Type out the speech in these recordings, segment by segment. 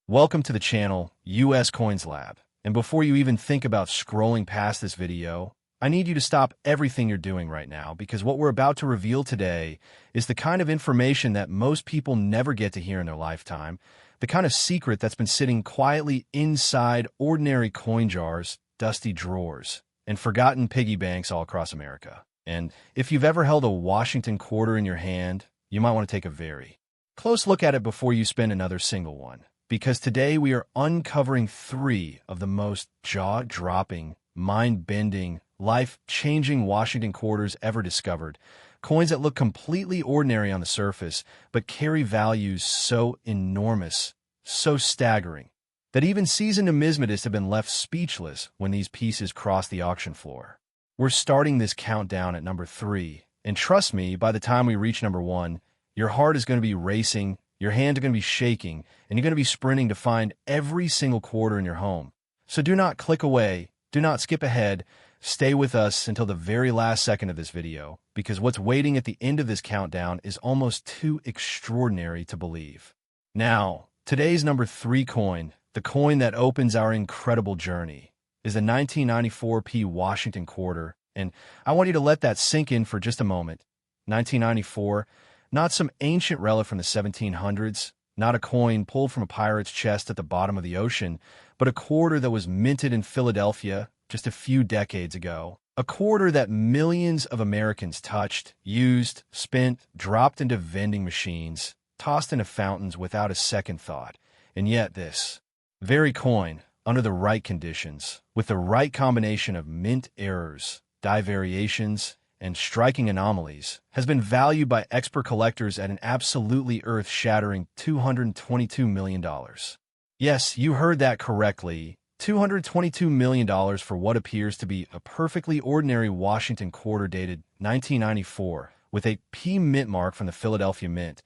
Welcome to the channel, US Coins Lab. And before you even think about scrolling past this video, I need you to stop everything you're doing right now because what we're about to reveal today is the kind of information that most people never get to hear in their lifetime, the kind of secret that's been sitting quietly inside ordinary coin jars, dusty drawers, and forgotten piggy banks all across America. And if you've ever held a Washington quarter in your hand, you might want to take a very close look at it before you spend another single one. Because today we are uncovering three of the most jaw-dropping, mind-bending, life-changing Washington quarters ever discovered. Coins that look completely ordinary on the surface, but carry values so enormous, so staggering, that even seasoned numismatists have been left speechless when these pieces cross the auction floor. We're starting this countdown at number 3, and trust me, by the time we reach number 1, your heart is going to be racing, your hands are going to be shaking, and you're going to be sprinting to find every single quarter in your home. So do not click away, do not skip ahead, stay with us until the very last second of this video, because what's waiting at the end of this countdown is almost too extraordinary to believe. Now, today's number 3 coin, the coin that opens our incredible journey, is the 1994 P Washington quarter, and I want you to let that sink in for just a moment. 1994, not some ancient relic from the 1700s, not a coin pulled from a pirate's chest at the bottom of the ocean, but a quarter that was minted in Philadelphia just a few decades ago. A quarter that millions of Americans touched, used, spent, dropped into vending machines, tossed into fountains without a second thought. And yet this very coin, under the right conditions, with the right combination of mint errors, die variations, and striking anomalies, has been valued by expert collectors at an absolutely earth-shattering $222 million. Yes, you heard that correctly. $222 million for what appears to be a perfectly ordinary Washington quarter dated 1994 with a P mint mark from the Philadelphia Mint.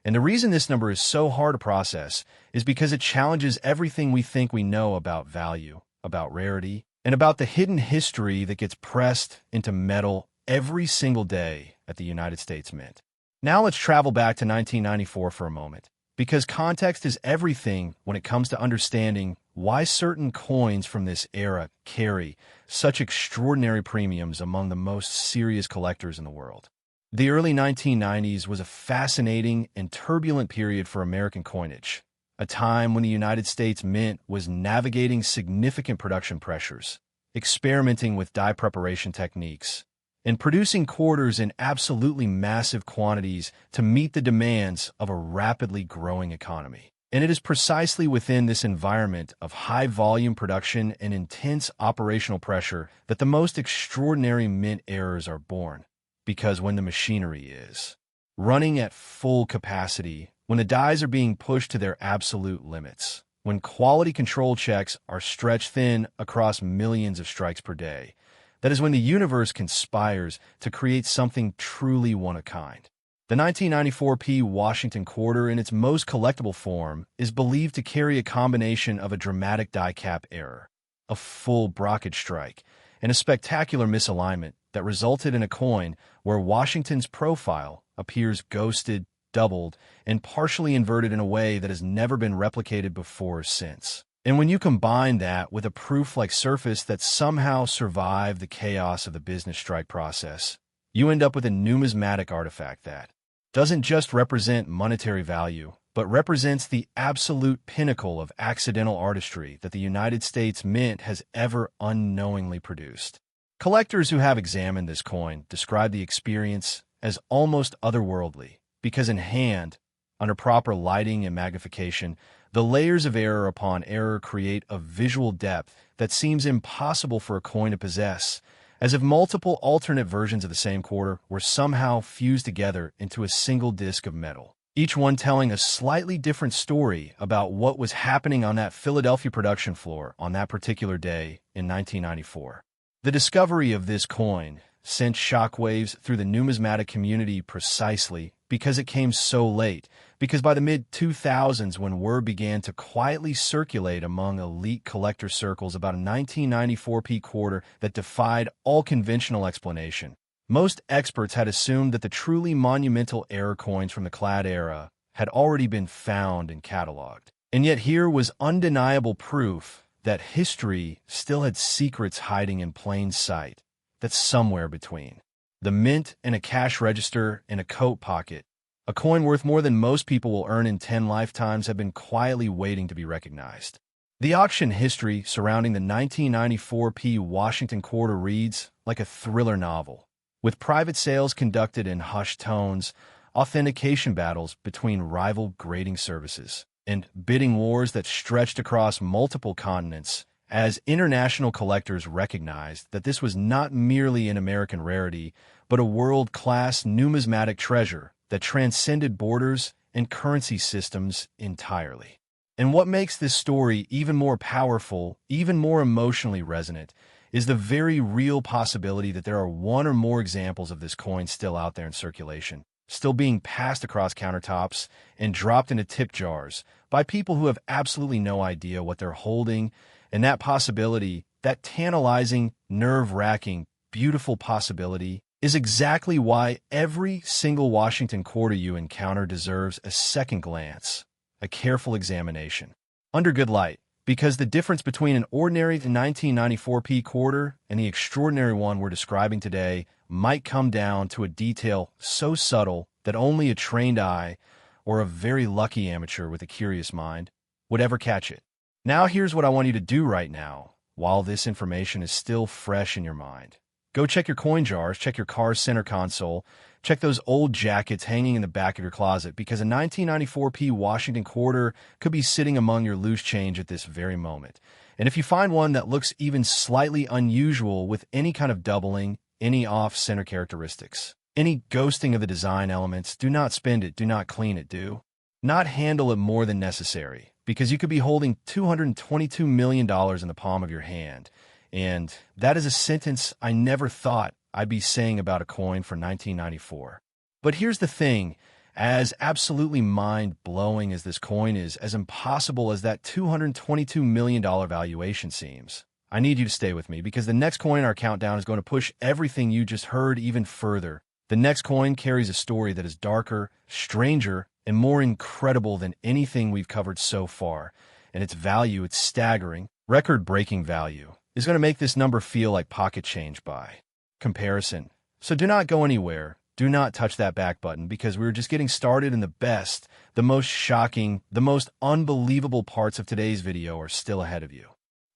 And the reason this number is so hard to process is because it challenges everything we think we know about value, about rarity, and about the hidden history that gets pressed into metal every single day at the United States Mint. Now let's travel back to 1994 for a moment, because context is everything when it comes to understanding why certain coins from this era carry such extraordinary premiums among the most serious collectors in the world. The early 1990s was a fascinating and turbulent period for American coinage, a time when the United States Mint was navigating significant production pressures, experimenting with die preparation techniques, and producing quarters in absolutely massive quantities to meet the demands of a rapidly growing economy. And it is precisely within this environment of high-volume production and intense operational pressure that the most extraordinary mint errors are born. Because when the machinery is running at full capacity, when the dies are being pushed to their absolute limits, when quality control checks are stretched thin across millions of strikes per day, that is when the universe conspires to create something truly one-of-a-kind. The 1994 P Washington quarter in its most collectible form is believed to carry a combination of a dramatic die cap error, a full brockage strike, and a spectacular misalignment that resulted in a coin where Washington's profile appears ghosted, doubled, and partially inverted in a way that has never been replicated before or since. And when you combine that with a proof-like surface that somehow survived the chaos of the business strike process, you end up with a numismatic artifact that doesn't just represent monetary value, but represents the absolute pinnacle of accidental artistry that the United States Mint has ever unknowingly produced. Collectors who have examined this coin describe the experience as almost otherworldly, because in hand, under proper lighting and magnification, the layers of error upon error create a visual depth that seems impossible for a coin to possess, as if multiple alternate versions of the same quarter were somehow fused together into a single disc of metal, each one telling a slightly different story about what was happening on that Philadelphia production floor on that particular day in 1994. The discovery of this coin sent shockwaves through the numismatic community precisely because it came so late, because by the mid-2000s when word began to quietly circulate among elite collector circles about a 1994 P quarter that defied all conventional explanation, most experts had assumed that the truly monumental error coins from the Clad era had already been found and cataloged. And yet here was undeniable proof that history still had secrets hiding in plain sight, that's somewhere between the mint and a cash register in a coat pocket. A coin worth more than most people will earn in 10 lifetimes have been quietly waiting to be recognized. The auction history surrounding the 1994 Washington quarter reads like a thriller novel, with private sales conducted in hushed tones, authentication battles between rival grading services, and bidding wars that stretched across multiple continents as international collectors recognized that this was not merely an American rarity, but a world-class numismatic treasure that transcended borders and currency systems entirely. And what makes this story even more powerful, even more emotionally resonant, is the very real possibility that there are one or more examples of this coin still out there in circulation, still being passed across countertops and dropped into tip jars by people who have absolutely no idea what they're holding. And that possibility, that tantalizing, nerve-wracking, beautiful possibility, is exactly why every single Washington quarter you encounter deserves a second glance, a careful examination, under good light, because the difference between an ordinary 1994 quarter and the extraordinary one we're describing today might come down to a detail so subtle that only a trained eye or a very lucky amateur with a curious mind would ever catch it. Now here's what I want you to do right now, while this information is still fresh in your mind. Go check your coin jars, check your car's center console, check those old jackets hanging in the back of your closet, because a 1994 Washington quarter could be sitting among your loose change at this very moment. And if you find one that looks even slightly unusual with any kind of doubling, any off-center characteristics, any ghosting of the design elements, do not spend it, do not clean it, do not handle it more than necessary, because you could be holding $222 million in the palm of your hand. And that is a sentence I never thought I'd be saying about a coin for 1994. But here's the thing, as absolutely mind-blowing as this coin is, as impossible as that $222 million valuation seems, I need you to stay with me, because the next coin in our countdown is going to push everything you just heard even further. The next coin carries a story that is darker, stranger, and more incredible than anything we've covered so far. And its value, its staggering, record-breaking value, is going to make this number feel like pocket change by comparison. So do not go anywhere. Do not touch that back button, because we're just getting started, and the best, the most shocking, the most unbelievable parts of today's video are still ahead of you.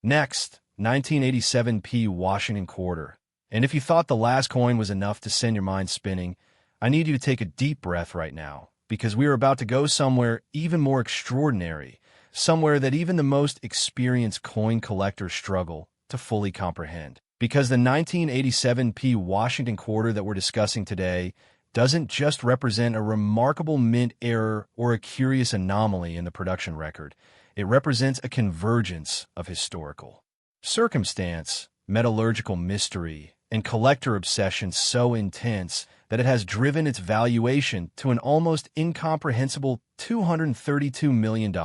Next, 1987 Washington quarter. And if you thought the last coin was enough to send your mind spinning, I need you to take a deep breath right now, because we are about to go somewhere even more extraordinary, somewhere that even the most experienced coin collectors struggle to fully comprehend. Because the 1987 Washington quarter that we're discussing today doesn't just represent a remarkable mint error or a curious anomaly in the production record. It represents a convergence of historical circumstance, metallurgical mystery, and collector obsession so intense that it has driven its valuation to an almost incomprehensible $232 million,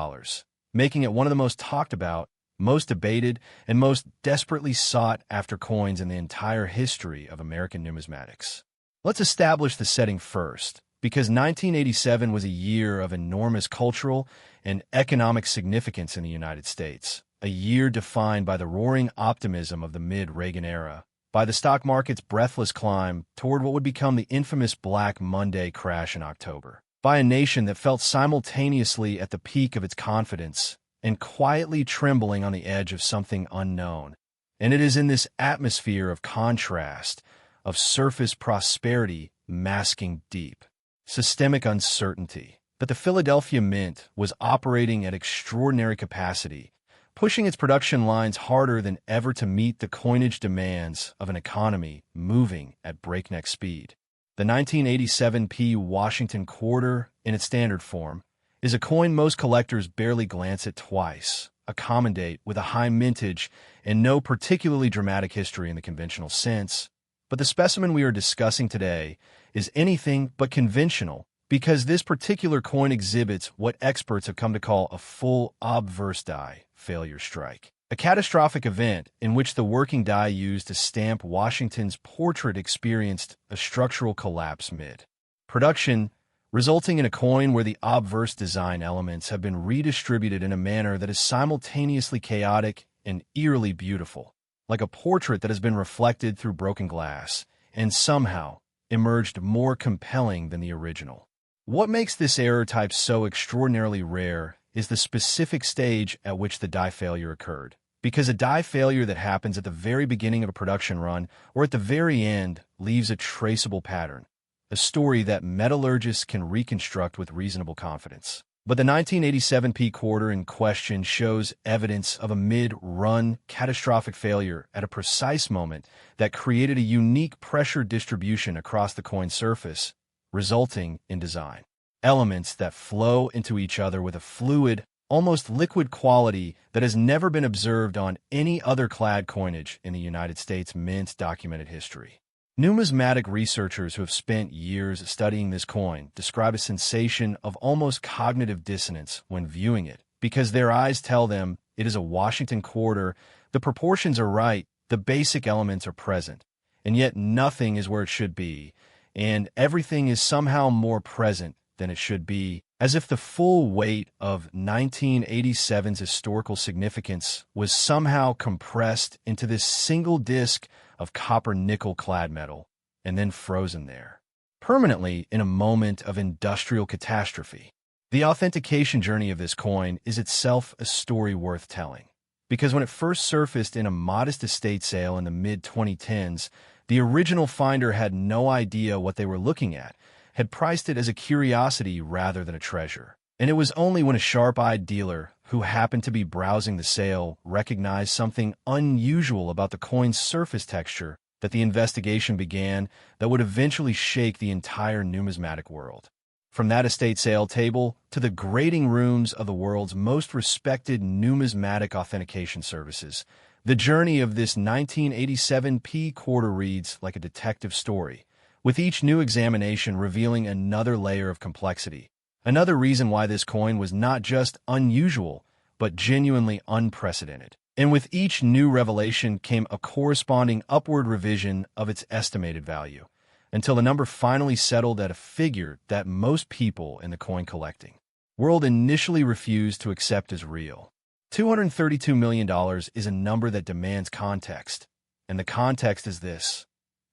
making it one of the most talked about, most debated, and most desperately sought-after coins in the entire history of American numismatics. Let's establish the setting first, because 1987 was a year of enormous cultural and economic significance in the United States, a year defined by the roaring optimism of the mid-Reagan era, by the stock market's breathless climb toward what would become the infamous Black Monday crash in October, by a nation that felt simultaneously at the peak of its confidence and quietly trembling on the edge of something unknown. And it is in this atmosphere of contrast, of surface prosperity masking deep, systemic uncertainty, that the Philadelphia Mint was operating at extraordinary capacity, pushing its production lines harder than ever to meet the coinage demands of an economy moving at breakneck speed. The 1987 Washington quarter, in its standard form, is a coin most collectors barely glance at twice, a common date with a high mintage and no particularly dramatic history in the conventional sense. But the specimen we are discussing today is anything but conventional, because this particular coin exhibits what experts have come to call a full obverse die failure strike, a catastrophic event in which the working die used to stamp Washington's portrait experienced a structural collapse mid-production, resulting in a coin where the obverse design elements have been redistributed in a manner that is simultaneously chaotic and eerily beautiful, like a portrait that has been reflected through broken glass and somehow emerged more compelling than the original. What makes this error type so extraordinarily rare is the specific stage at which the die failure occurred. Because a die failure that happens at the very beginning of a production run or at the very end leaves a traceable pattern, a story that metallurgists can reconstruct with reasonable confidence. But the 1987 P quarter in question shows evidence of a mid-run catastrophic failure at a precise moment that created a unique pressure distribution across the coin surface, resulting in design elements that flow into each other with a fluid, almost liquid quality that has never been observed on any other clad coinage in the United States Mint's documented history. Numismatic researchers who have spent years studying this coin describe a sensation of almost cognitive dissonance when viewing it, because their eyes tell them it is a Washington quarter, the proportions are right, the basic elements are present, and yet nothing is where it should be, and everything is somehow more present than it should be, as if the full weight of 1987's historical significance was somehow compressed into this single disc of copper-nickel clad metal and then frozen there, permanently in a moment of industrial catastrophe. The authentication journey of this coin is itself a story worth telling, because when it first surfaced in a modest estate sale in the mid-2010s, the original finder had no idea what they were looking at, had priced it as a curiosity rather than a treasure. And it was only when a sharp-eyed dealer who happened to be browsing the sale recognized something unusual about the coin's surface texture that the investigation began that would eventually shake the entire numismatic world. From that estate sale table to the grading rooms of the world's most respected numismatic authentication services, the journey of this 1987 P quarter reads like a detective story, with each new examination revealing another layer of complexity. Another reason why this coin was not just unusual, but genuinely unprecedented. And with each new revelation came a corresponding upward revision of its estimated value, until the number finally settled at a figure that most people in the coin collecting world initially refused to accept as real. $232 million is a number that demands context, and the context is this.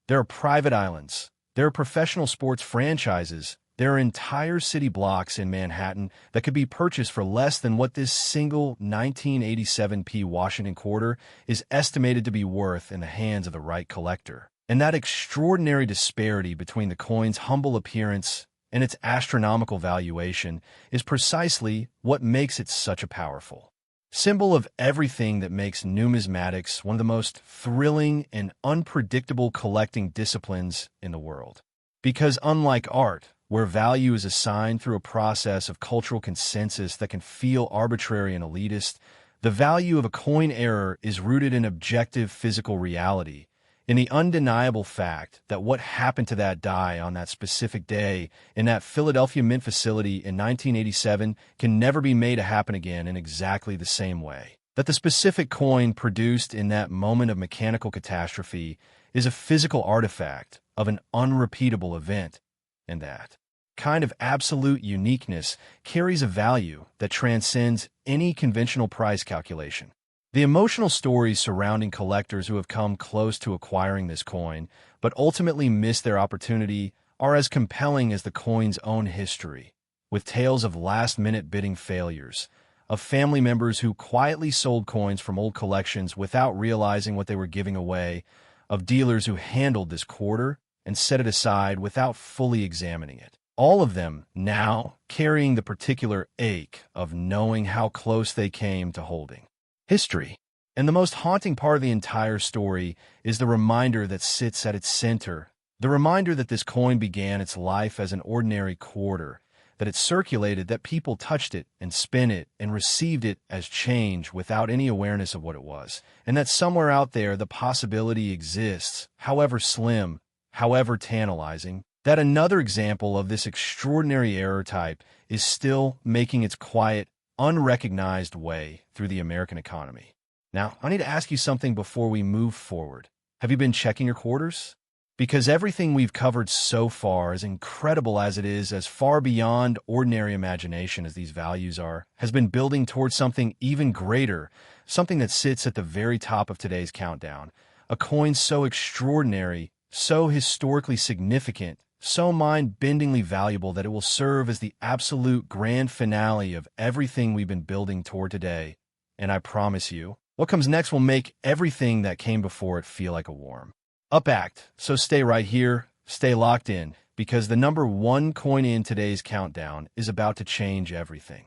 There are private islands, there are professional sports franchises, there are entire city blocks in Manhattan that could be purchased for less than what this single 1987 P Washington quarter is estimated to be worth in the hands of the right collector. And that extraordinary disparity between the coin's humble appearance and its astronomical valuation is precisely what makes it such a powerful symbol of everything that makes numismatics one of the most thrilling and unpredictable collecting disciplines in the world. Because unlike art, where value is assigned through a process of cultural consensus that can feel arbitrary and elitist, the value of a coin error is rooted in objective physical reality, in the undeniable fact that what happened to that die on that specific day in that Philadelphia Mint facility in 1987 can never be made to happen again in exactly the same way. That the specific coin produced in that moment of mechanical catastrophe is a physical artifact of an unrepeatable event, and that kind of absolute uniqueness carries a value that transcends any conventional price calculation. The emotional stories surrounding collectors who have come close to acquiring this coin, but ultimately missed their opportunity, are as compelling as the coin's own history, with tales of last-minute bidding failures, of family members who quietly sold coins from old collections without realizing what they were giving away, of dealers who handled this quarter and set it aside without fully examining it. All of them now carrying the particular ache of knowing how close they came to holding history. And the most haunting part of the entire story is the reminder that sits at its center, the reminder that this coin began its life as an ordinary quarter, that it circulated, that people touched it and spent it and received it as change without any awareness of what it was, and that somewhere out there the possibility exists, however slim, however tantalizing, that another example of this extraordinary error type is still making its quiet, unrecognized way through the American economy. Now, I need to ask you something before we move forward. Have you been checking your quarters? Because everything we've covered so far, as incredible as it is, as far beyond ordinary imagination as these values are, has been building towards something even greater, something that sits at the very top of today's countdown. A coin so extraordinary, so historically significant, so mind-bendingly valuable that it will serve as the absolute grand finale of everything we've been building toward today. And I promise you, what comes next will make everything that came before it feel like a warm-up act. So stay right here, stay locked in, because the number one coin in today's countdown is about to change everything.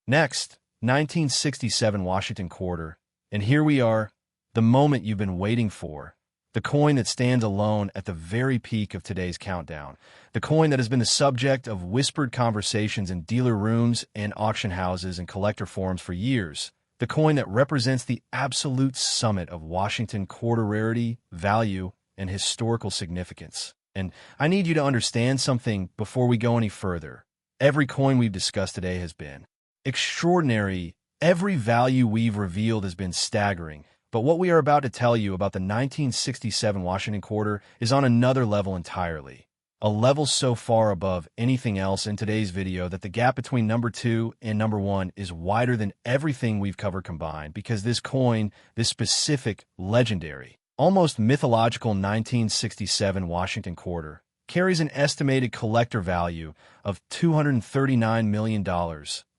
Next, 1967 Washington quarter, and here we are, the moment you've been waiting for. The coin that stands alone at the very peak of today's countdown. The coin that has been the subject of whispered conversations in dealer rooms and auction houses and collector forums for years. The coin that represents the absolute summit of Washington quarter rarity, value, and historical significance. And I need you to understand something before we go any further. Every coin we've discussed today has been extraordinary. Every value we've revealed has been staggering. But what we are about to tell you about the 1967 Washington quarter is on another level entirely. A level so far above anything else in today's video that the gap between number 2 and number 1 is wider than everything we've covered combined, because this coin, this specific, legendary, almost mythological 1967 Washington quarter, carries an estimated collector value of $239 million,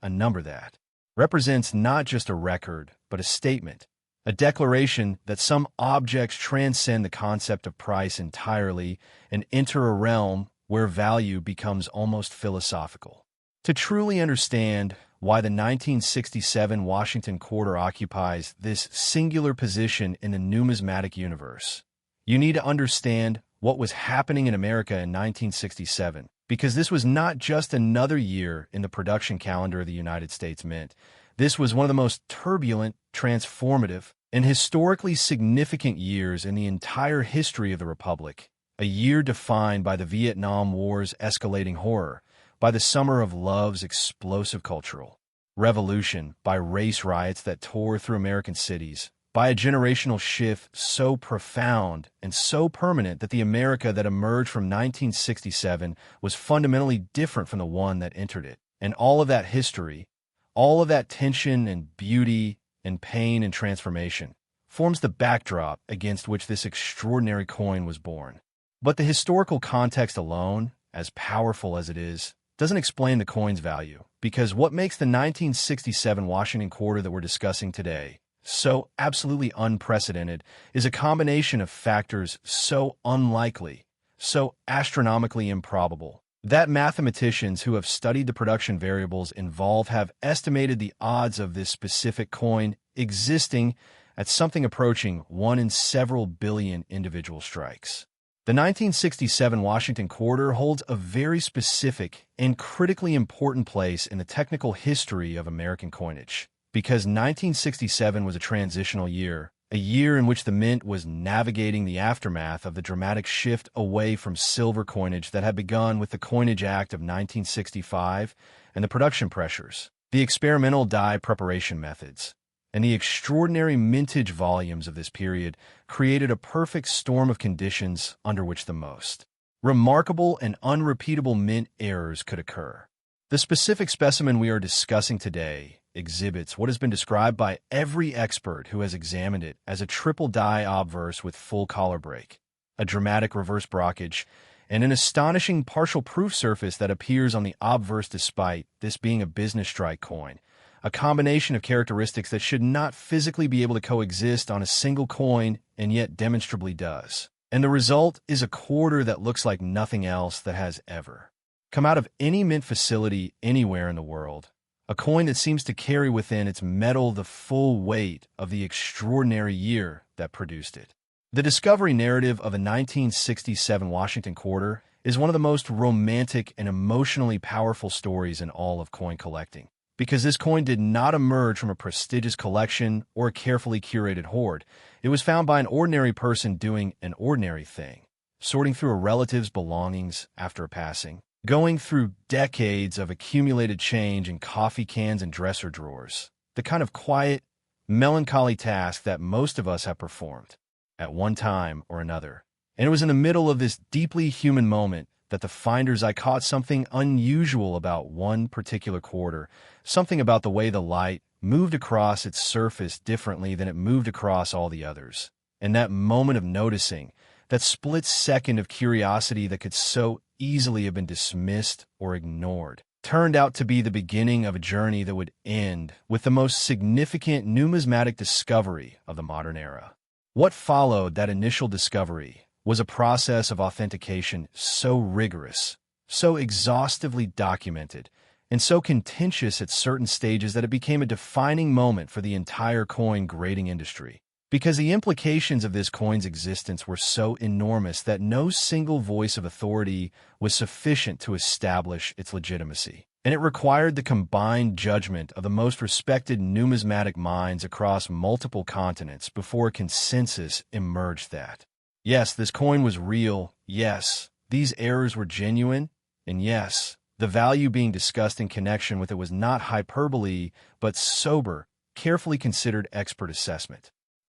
a number that represents not just a record, but a statement. A declaration that some objects transcend the concept of price entirely and enter a realm where value becomes almost philosophical. To truly understand why the 1967 Washington quarter occupies this singular position in the numismatic universe, you need to understand what was happening in America in 1967, because this was not just another year in the production calendar of the United States Mint. This was one of the most turbulent, transformative, and historically significant years in the entire history of the Republic, a year defined by the Vietnam War's escalating horror, by the Summer of Love's explosive cultural revolution, by race riots that tore through American cities, by a generational shift so profound and so permanent that the America that emerged from 1967 was fundamentally different from the one that entered it. And all of that history, all of that tension and beauty and pain and transformation forms the backdrop against which this extraordinary coin was born. But the historical context alone, as powerful as it is, doesn't explain the coin's value, because what makes the 1967 Washington quarter that we're discussing today so absolutely unprecedented is a combination of factors so unlikely, so astronomically improbable, that mathematicians who have studied the production variables involved have estimated the odds of this specific coin existing at something approaching 1 in several billion individual strikes. The 1967 Washington quarter holds a very specific and critically important place in the technical history of American coinage, because 1967 was a transitional year, a year in which the Mint was navigating the aftermath of the dramatic shift away from silver coinage that had begun with the Coinage Act of 1965 and the production pressures, the experimental die preparation methods, and the extraordinary mintage volumes of this period created a perfect storm of conditions under which the most remarkable and unrepeatable mint errors could occur. The specific specimen we are discussing today exhibits what has been described by every expert who has examined it as a triple die obverse with full collar break, a dramatic reverse brockage, and an astonishing partial proof surface that appears on the obverse despite this being a business strike coin, a combination of characteristics that should not physically be able to coexist on a single coin and yet demonstrably does. And the result is a quarter that looks like nothing else that has ever come out of any mint facility anywhere in the world. A coin that seems to carry within its metal the full weight of the extraordinary year that produced it. The discovery narrative of a 1967 Washington quarter is one of the most romantic and emotionally powerful stories in all of coin collecting, because this coin did not emerge from a prestigious collection or a carefully curated hoard. It was found by an ordinary person doing an ordinary thing, sorting through a relative's belongings after a passing, going through decades of accumulated change in coffee cans and dresser drawers, the kind of quiet, melancholy task that most of us have performed at one time or another. And it was in the middle of this deeply human moment that the finders I caught something unusual about one particular quarter, something about the way the light moved across its surface differently than it moved across all the others. And that moment of noticing, that split second of curiosity that could so easily have been dismissed or ignored, turned out to be the beginning of a journey that would end with the most significant numismatic discovery of the modern era. What followed that initial discovery was a process of authentication so rigorous, so exhaustively documented, and so contentious at certain stages that it became a defining moment for the entire coin grading industry. Because the implications of this coin's existence were so enormous that no single voice of authority was sufficient to establish its legitimacy. And it required the combined judgment of the most respected numismatic minds across multiple continents before a consensus emerged that, yes, this coin was real, yes, these errors were genuine, and yes, the value being discussed in connection with it was not hyperbole, but sober, carefully considered expert assessment.